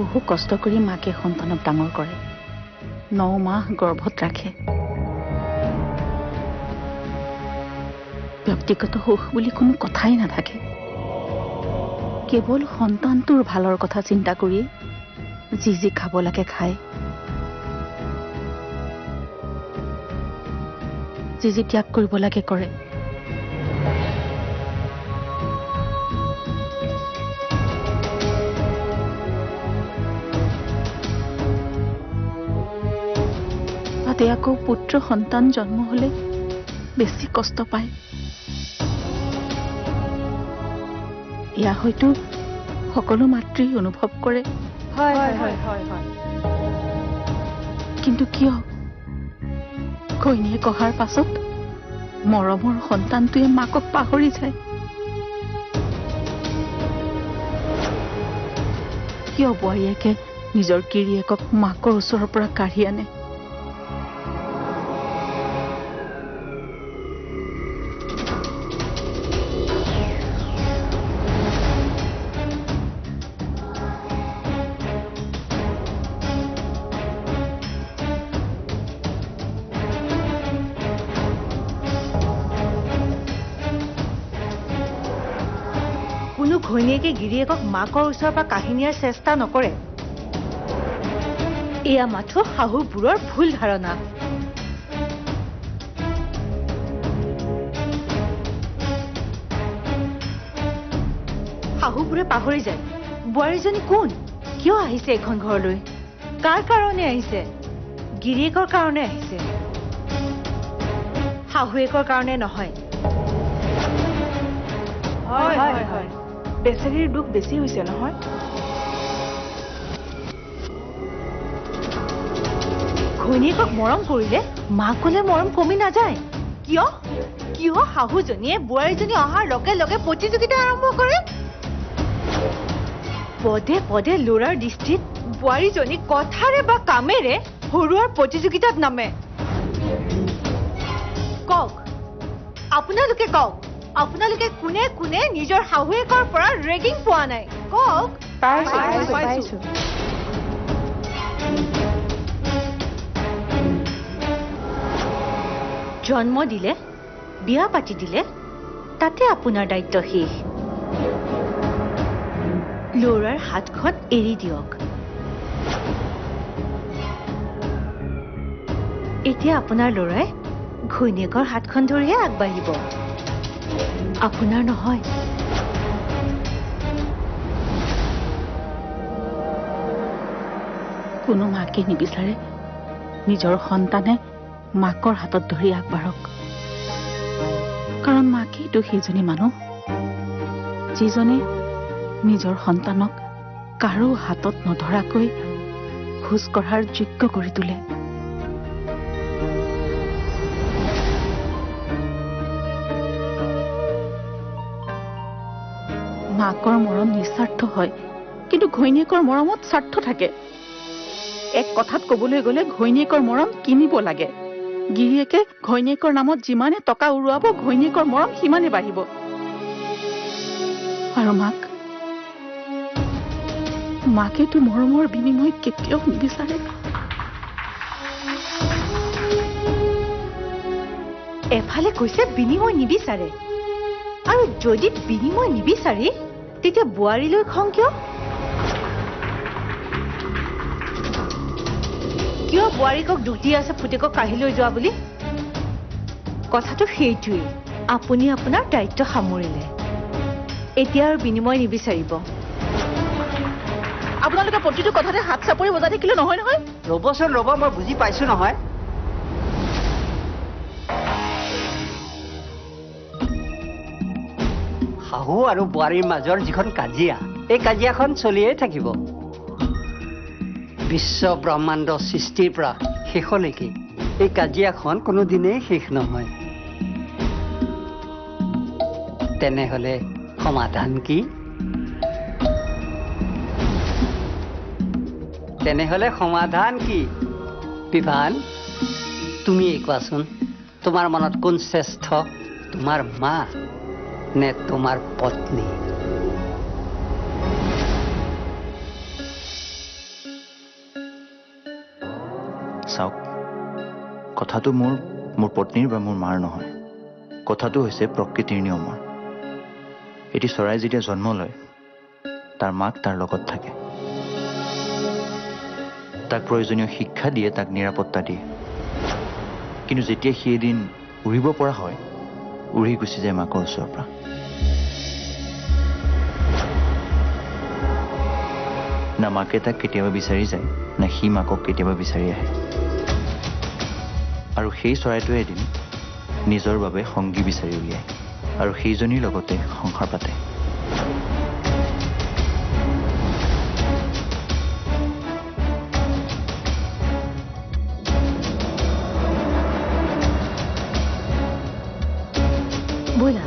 বহু কষ্ট কৰি মাকে সন্তানক ডাঙৰ কৰে 9 মাহ গৰ্ভত ৰাখে ব্যক্তিগত সুখ বুলি কোনো কথাই নাথাকে কেৱল সন্তানটোৰ ভালৰ কথা চিন্তা কৰি যি খাব লাগে খায় যি ত্যাগ কৰিব লাগে কৰে তাতে আকৌ পুত্ৰ সন্তান জন্ম হলে বেছি কষ্ট পায় ইয়া হয়তো সকলো মাতৃ অনুভৱ কৰে কিন্তু কিয় ঘৈণীয়েক অহাৰ পাছত মৰমৰ সন্তানটোৱে মাকক পাহৰি যায় কিয় বোৱাৰীয়েকে নিজৰ গিৰিয়েকক মাকৰ ওচৰৰ পৰা কাঢ়ি আনে ঘৈণীয়েকে গিৰিয়েকক মাকৰ ওচৰৰ পৰা কাঢ়ি নিয়াৰ চেষ্টা নকৰে এয়া মাথো শাহুবোৰৰ ভুল ধাৰণা শাহুবোৰে পাহৰি যায় বোৱাৰীজনী কোন কিয় আহিছে এখন ঘৰলৈ কাৰ কাৰণে আহিছে গিৰিয়েকৰ কাৰণে আহিছে শাহুৱেকৰ কাৰণে নহয় হয় বেচাৰীৰ দুখ বেছি হৈছে নহয় ঘৈণীয়েকক মৰম কৰিলে মাকলে মৰম কমি নাযায় কিয় কিয় শাহুজনীয়ে বোৱাৰীজনী অহাৰ লগে লগে প্ৰতিযোগিতা আৰম্ভ কৰে পদে পদে ল'ৰাৰ দৃষ্টিত বোৱাৰীজনী কথাৰে বা কামেৰে হৰুৱাৰ প্ৰতিযোগিতাত নামে কওক আপোনালোকে কওক আপোনালোকে কোনে কোনে নিজৰ শাহুৱেকৰ পৰা ৰেগিং পোৱা নাই কওক পাইছো জন্ম দিলে বিয়া পাতি দিলে তাতে আপোনাৰ দায়িত্ব শেষ ল'ৰাৰ হাতখন এৰি দিয়ক এতিয়া আপোনাৰ ল'ৰাই ঘৈণীয়েকৰ হাতখন ধৰিহে আগবাঢ়িব আপোনাৰ নহয় কোনো মাকে নিবিচাৰে নিজৰ সন্তানে মাকৰ হাতত ধৰি আগবাঢ়ক কাৰণ মাকেইতো সেইজনী মানুহ যিজনে নিজৰ সন্তানক কাৰো হাতত নধৰাকৈ খোজ কঢ়াৰ যোগ্য কৰি তোলে মাকৰ মৰম নিস্বাৰ্থ হয় কিন্তু ঘৈণীয়েকৰ মৰমত স্বাৰ্থ থাকে এক কথাত ক'বলৈ গ'লে ঘৈণীয়েকৰ মৰম কিনিব লাগে গিৰিয়েকে ঘৈণীয়েকৰ নামত যিমানে টকা উৰুৱাব ঘৈণীয়েকৰ মৰম সিমানে বাঢ়িব আৰু মাকেতো মৰমৰ বিনিময় কেতিয়াও নিবিচাৰে এফালে কৈছে বিনিময় নিবিচাৰে আৰু যদি বিনিময় নিবিচাৰি তেতিয়া বোৱাৰীলৈ খং কিয় কিয় বোৱাৰীকক দুটি আছে পুতেকক কাঢ়ি লৈ যোৱা বুলি কথাটো সেইটোৱেই আপুনি আপোনাৰ দায়িত্ব সামৰিলে এতিয়া আৰু বিনিময় নিবিচাৰিব আপোনালোকে প্ৰতিটো কথাতে হাত চাপৰি বজাই থাকিলে নহয় নহয় ৰ'বচোন ৰ'ব মই বুজি পাইছো নহয় শাহু আৰু বোৱাৰীৰ মাজৰ যিখন কাজিয়া এই কাজিয়াখন চলিয়েই থাকিব বিশ্ব ব্ৰহ্মাণ্ড সৃষ্টিৰ পৰা শেষলৈকে এই কাজিয়াখন কোনোদিনেই শেষ নহয় তেনেহলে সমাধান কি বিভান তুমি কোৱাচোন তোমাৰ মনত কোন শ্ৰেষ্ঠ তোমাৰ মা নে তোমাৰ পত্নী চাওক কথাটো মোৰ পত্নীৰ বা মোৰ মাৰ নহয় কথাটো হৈছে প্ৰকৃতিৰ নিয়মৰ এটি চৰাই যেতিয়া জন্ম লয় তাৰ মাক তাৰ লগত থাকে তাক প্ৰয়োজনীয় শিক্ষা দিয়ে তাক নিৰাপত্তা দিয়ে কিন্তু যেতিয়া সি এদিন উৰিব পৰা হয় উৰি গুচি যায় মাকৰ ওচৰৰ পৰা না মাকে তাক কেতিয়াবা বিচাৰি যায় না সি মাকক কেতিয়াবা বিচাৰি আহে আৰু সেই চৰাইটোৱে এদিন নিজৰ বাবে সংগী বিচাৰি উলিয়ায় আৰু সেইজনীৰ লগতে সংসাৰ পাতে ব'লা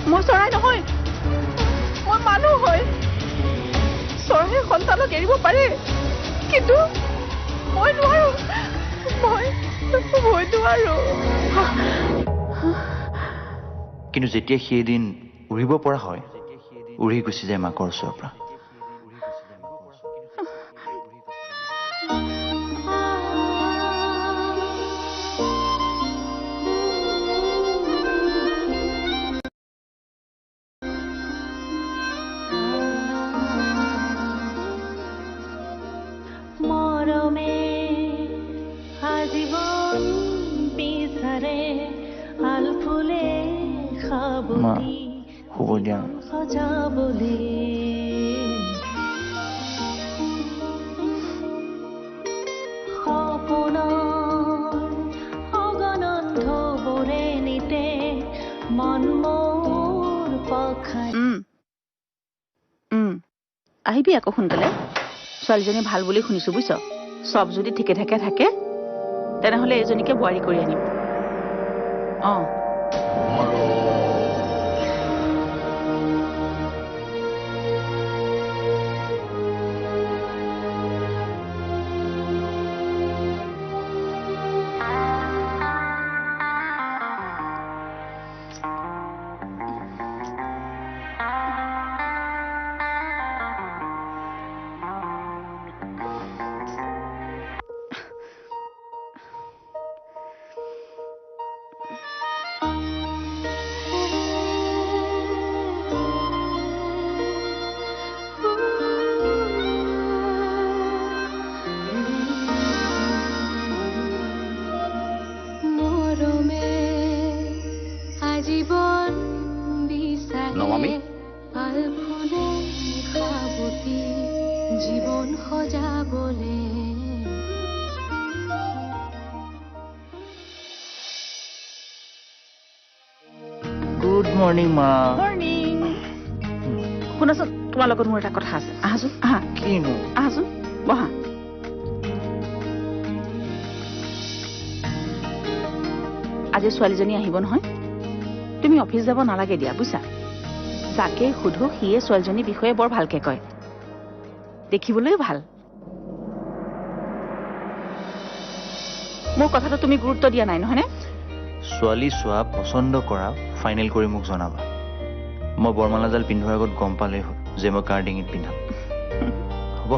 মই চৰাই নহয় মই মানুহ হয় চৰাই সন্তানক এৰিব পাৰে কিন্তু মই নোৱাৰো মই নোৱাৰো কিন্তু যেতিয়া সি এদিন উৰিব পৰা হয় উৰি গুচি যায় মাকৰ ওচৰৰ পৰা মা শুব দিয়া আহিবি আকৌ সোনকালে ছোৱালীজনী ভাল বুলি শুনিছো বুজিছ সব যদি ঠিকে ঠাকে থাকে তেনেহলে এজনীকে বোৱাৰী কৰি আনিম নমামি জীবন সজাবলে গুড মৰ্ণিং মা মৰ্ণিং শুনাচোন তোমাৰ লগত মোৰ এটা কথা আছে আহাচোন আহা কিনো আহাচোন বহা আজি ছোৱালীজনী আহিব নহয় তুমি অফিচ যাব নালাগে দিয়া বুজিছা যাকে সুধো সিয়ে ছোৱালীজনীৰ বিষয়ে বৰ ভালকে কয় দেখিবলৈ ভাল মোৰ কথাটো তুমি গুৰুত্ব দিয়া নাই নহয়নে ছোৱালী চোৱা পচন্দ কৰা ফাইনেল কৰি মোক জনাবা মই বৰমালাডাল পিন্ধোৱাৰ আগত গম পালেই হ'ল যে মই কাৰ ডিঙিত পিন্ধাম হ'ব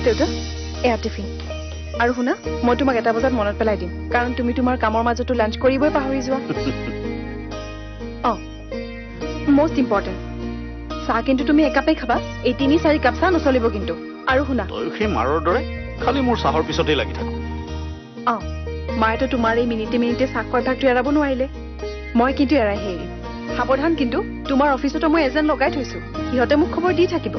দেউতা এয়া টিফিন আৰু শুনা মই তোমাক 1 বজাত মনত পেলাই দিম কাৰণ তুমি তোমাৰ কামৰ মাজতো লাঞ্চ কৰিবই পাহৰি যোৱা মোষ্ট ইম্পৰ্টেণ্ট চাহ কিন্তু তুমি একাপেই খাবা এই 3-4 কাপ চাহ নচলিব কিন্তু আৰু শুনা তই সেই মাৰৰ দৰে খালি মোৰ চাহৰ পিছতেই লাগি থাকো মায়েতো তোমাৰ এই মিনিটে চাহ খোৱাৰ ভাগটো এৰাব নোৱাৰিলে মই কিন্তু এৰাই হেৰি সাৱধান কিন্তু তোমাৰ অফিচতো মই এজেণ্ট লগাই থৈছো সিহঁতে মোক খবৰ দি থাকিব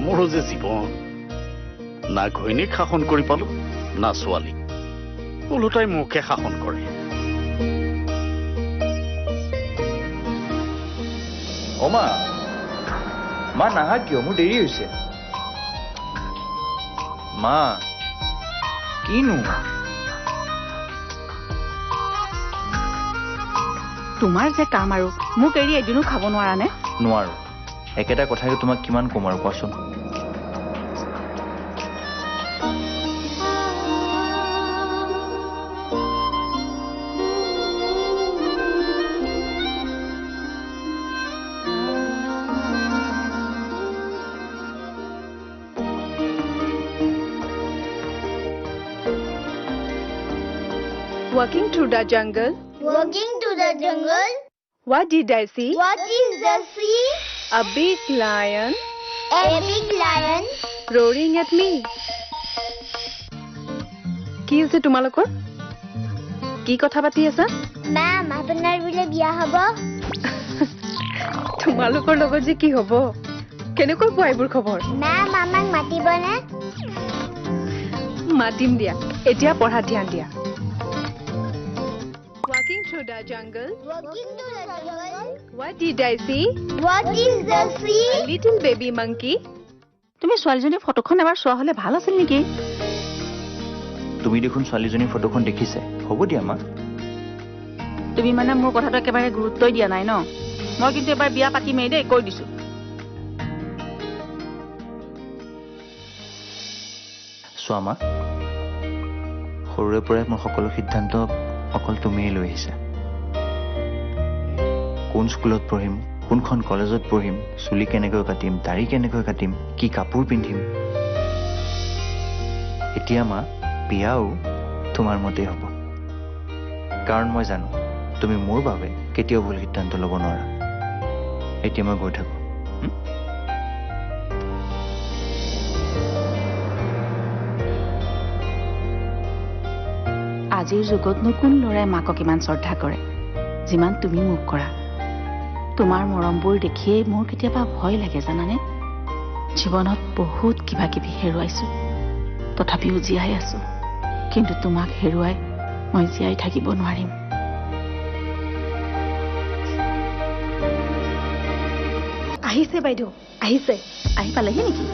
মোৰো যে জীৱন না ঘৈণীক শাসন কৰি পালো না ছোৱালী ওলোটাই মোকে শাসন কৰে অমা মা নাহা কিয় মোৰ দেৰি হৈছে মা কিনো তোমাৰ যে কাম আৰু মোক এৰি এদিনো খাব নোৱাৰা নে নোৱাৰো একেটা কথাকে তোমাক কিমান কম আৰু কোৱাচোন Walking through the jungle, Walking to the jungle. what did I see? What is the sea? A big lion A big lion. roaring at me. কি হৈছে তোমালোকৰ কি কথা পাতি আছা Ma'am, আপোনাৰ বোলে বিয়া হ'ব? তোমালোকৰ লগত যে কি হ'ব কেনেকৈ পোৱা এইবোৰ খবৰ Ma'am, আমাক মাতিবনে? মাতিম দিয়া এতিয়া পঢ়া ধ্যান দিয়া Walking through the jungle, Walking to the jungle. what did I see? What is the sea? A little baby monkey. তুমি ছোৱালীজনীৰ ফটোখন এবাৰ চোৱা হলে ভাল আছিল নেকি তুমি দেখোন ছোৱালীজনীৰ ফটোখন দেখিছে হ'ব দিয়া মা তুমি মানে মোৰ কথাটো একেবাৰে গুৰুত্বই দিয়া নাই ন মই কিন্তু এবাৰ বিয়া পাতিমেই দেই কৈ দিছো চোৱা মা সৰুৰে পৰাই মোৰ সকলো সিদ্ধান্ত অকল তুমিয়ে লৈ আহিছা কোন স্কুলত পঢ়িম কোনখন কলেজত পঢ়িম চুলি কেনেকৈ কাটিম দাড়ি কেনেকৈ কাটিম কি কাপোৰ পিন্ধিম এতিয়া মা বিয়াও তোমাৰ মতেই হ'ব কাৰণ মই জানো তুমি মোৰ বাবে কেতিয়াও ভুল সিদ্ধান্ত ল'ব নোৱাৰা এতিয়া মই গৈ থাকোঁ আজিৰ যুগতনো কোন ল'ৰাই মাকক ইমান শ্ৰদ্ধা কৰে যিমান তুমি মোক কৰা তোমাৰ মৰমবোৰ দেখিয়েই মোৰ কেতিয়াবা ভয় লাগে জানানে জীৱনত বহুত কিবা কিবি হেৰুৱাইছো তথাপিও জীয়াই আছো কিন্তু তোমাক হেৰুৱাই মই জীয়াই থাকিব নোৱাৰিম আহিছে বাইদেউ আহিছে আহি পালেহি নেকি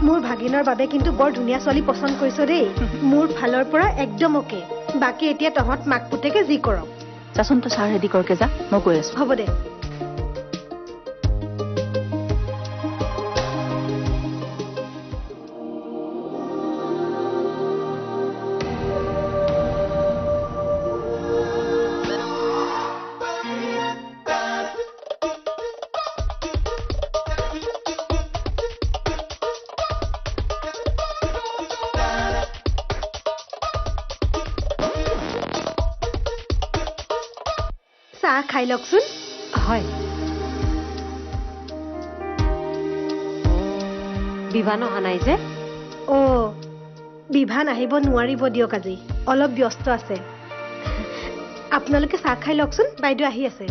মোৰ ভাগিনৰ বাবে কিন্তু বৰ ধুনীয়া ছোৱালী পছন্দ কৰিছ দেই মোৰ ফালৰ পৰা একদম ওকে বাকী এতিয়া তহঁত মাক পুতেকে যি কৰক যাচোন তই চাহ ৰেডি কৰকে যা মই গৈ আছো হ'ব দে চাহ খাই লওকচোন হয় বিভান অহা নাই যে বিভান আহিব নোৱাৰিব দিয়ক আজি অলপ ব্যস্ত আছে আপোনালোকে চাহ খাই লওকচোন বাইদেউ আহি আছে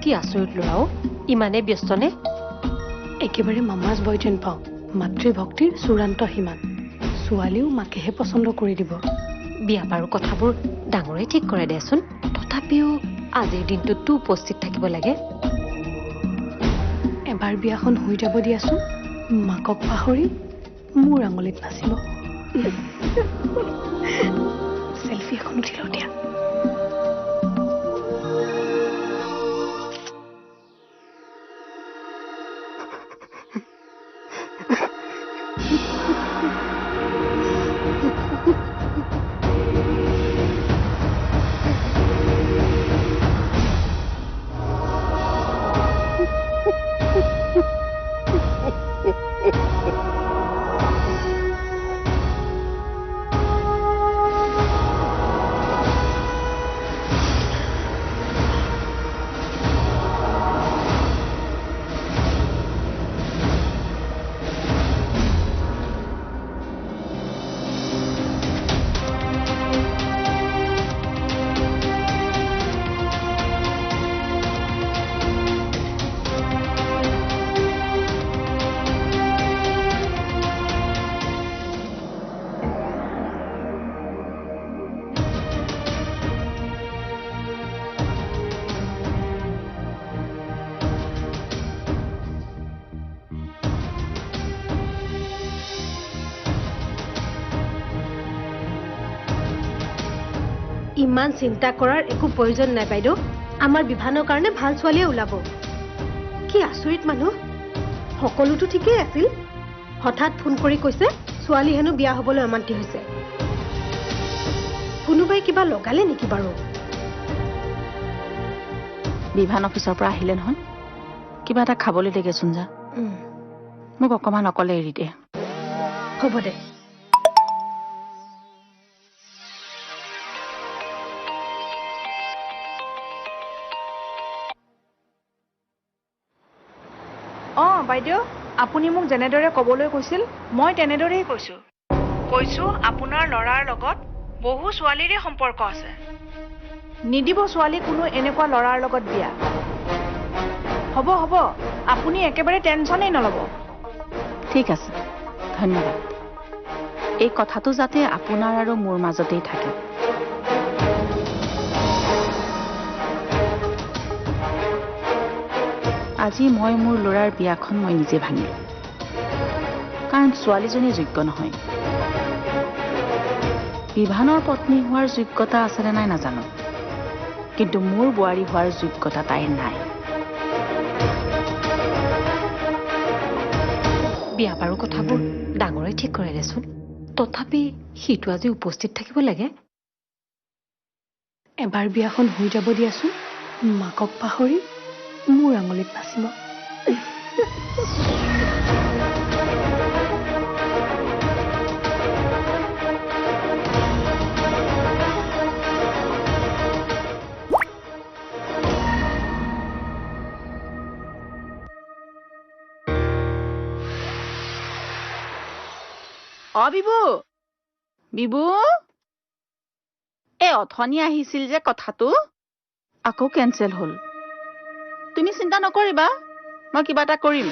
কি আচৰিত ল'ৰাও ইমানেই ব্যস্ত নে একেবাৰে মামাজ বয় যেন পাওঁ মাতৃভক্তিৰ চূড়ান্ত সীমান ছোৱালীও মাকেহে পচন্দ কৰি দিব বিয়া বাৰু কথাবোৰ ডাঙৰে ঠিক কৰে দেচোন তথাপিও আজিৰ দিনটোতো উপস্থিত থাকিব লাগে এবাৰ বিয়াখন হৈ যাব দিয়াচোন মাকক পাহৰি মোৰ আঙুলিত নাচিব চেলফি এখন উঠি লওঁ দিয়া ইমান চিন্তা কৰাৰ একো প্ৰয়োজন নাই বাইদেউ আমাৰ বিভানৰ কাৰণে ভাল ছোৱালীয়ে ওলাব কি আচৰিত মানুহ সকলোতো ঠিকেই আছিল হঠাৎ ফোন কৰি কৈছে ছোৱালী হেনো বিয়া হ'বলৈ অমান্তি হৈছে কোনোবাই কিবা লগালে নেকি বাৰু বিভান অফিচৰ পৰা আহিলে নহয় কিবা এটা খাবলৈ দেগেচোন যা মোক অকমান অকলে এৰি দে হ'ব দে অঁ বাইদেউ আপুনি মোক যেনেদৰে ক'বলৈ কৈছিল মই তেনেদৰেই কৈছোঁ আপোনাৰ ল'ৰাৰ লগত বহু ছোৱালীৰে সম্পৰ্ক আছে নিদিব ছোৱালী কোনো এনেকুৱা ল'ৰাৰ লগত বিয়া হ'ব আপুনি একেবাৰে টেনশ্যনেই নল'ব ঠিক আছে ধন্যবাদ এই কথাটো যাতে আপোনাৰ আৰু মোৰ মাজতেই থাকে আজি মই মোৰ ল'ৰাৰ বিয়াখন মই নিজে ভাঙিলোঁ কাৰণ ছোৱালীজনী যোগ্য নহয় বিভানৰ পত্নী হোৱাৰ যোগ্যতা আছেনে নাই নাজানো কিন্তু মোৰ বোৱাৰী হোৱাৰ যোগ্যতা তাইৰ নাই বিয়া বাৰু কথাবোৰ ডাঙৰে ঠিক কৰে দেচোন তথাপি সিটো আজি উপস্থিত থাকিব লাগে এবাৰ বিয়াখন হৈ যাব দিয়াচোন মাকক পাহৰি মোৰ আঙুলিত নাচিব বিবু এই অথনি আহিছিল যে কথাটো আকৌ কেঞ্চেল হ'ল তুমি চিন্তা নকৰিবা মই কিবা এটা কৰিম